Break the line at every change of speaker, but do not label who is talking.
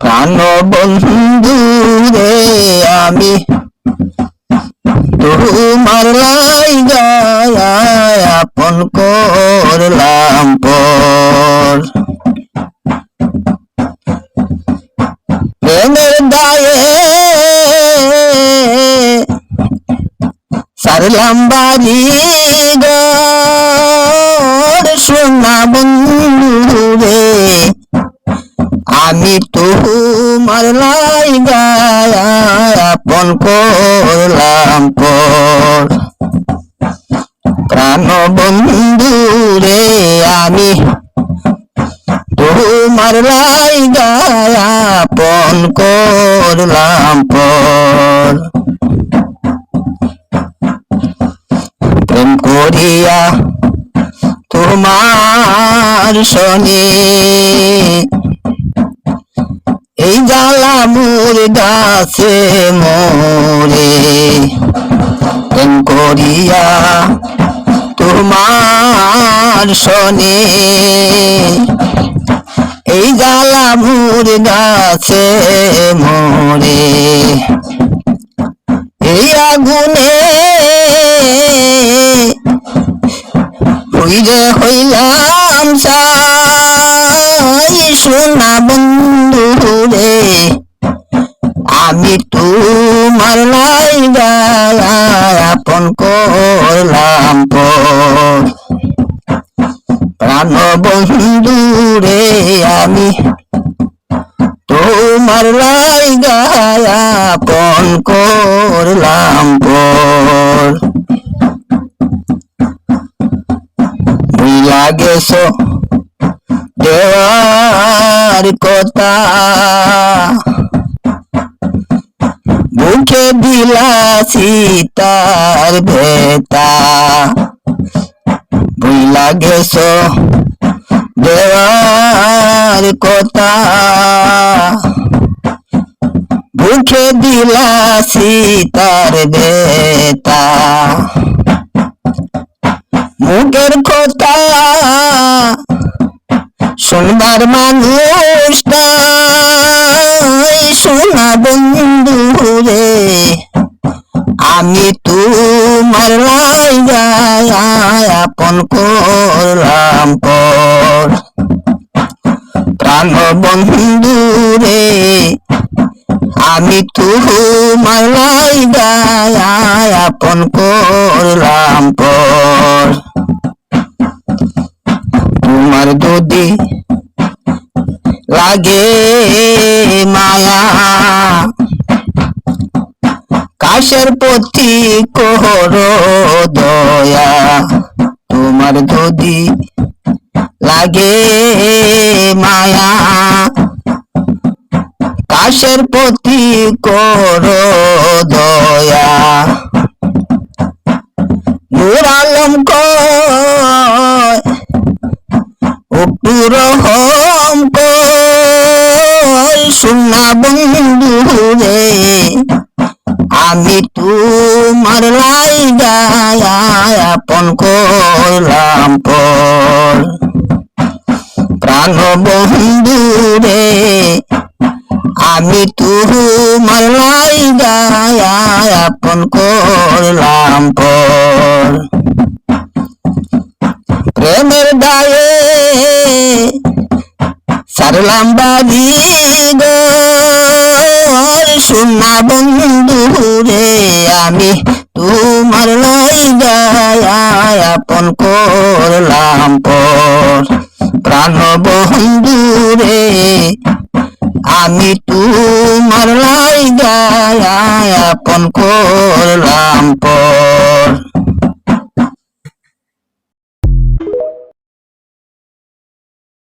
প্রাণ বন্ধু রে আমি তোমার লাইগা আপন করলাম পর। প্রেমের দায়ে সারলাম বাড়ি ঘর, সোনা বন্ধু রে আমি তোমার লাইগা আপন করলাম পর। প্রাণ বন্ধু রে আমি তোমার লাইগা আপন করলাম পর। প্রেম করিয়া তোমার সনে এই জ্বালা মোর গাছে মোরে। প্রেম করিয়া তোমার সনে এই জ্বালা মোর গাছে মোরে। এই আগুনে হইরে হইলাম ছাই, সোনা বন্ধু রে আমি তোমার লাইগা আপন করলাম পর। প্রাণ বন্ধু রে আমি তোমার লাইগা আপন করলাম পর। ভুইলা গেছো দেওয়ার কথা, বুকে বিলাসি তার ভেতা। ভুইলা গেছো দেওয়ার কথা, বুকে বিলাসি তার ভেতা। মুখের কথা শুনবার মানুষ নাই, সোনা বন্ধু রে আমি তোমার লাইগা আপন করলাম পর। প্রাণ বন্ধু রে আমি তোমার লাইগা আপন করলাম পর। তোমার যদি লাগে মায়া কাশের প্রতি কোহর দয়া। তোমার যদি লাগে মায়া কাশের প্রতি কোহর দয়া। নূর আলম কয় উপর হম কয়, সোনা বন্ধু রে আমি তোমার লাইগা আপন করলাম পর। প্রাণ বন্ধু রে আমি তোমার লাইগা আপন করলাম পর। প্রেমের দায়ে সারলাম বাড়ি ঘর, সোনা বন্ধু রে আমি তোমার লাইগা আপন করলাম পর। প্রাণ বন্ধু রে আমি তোমার লাইগা আপন করলাম পর।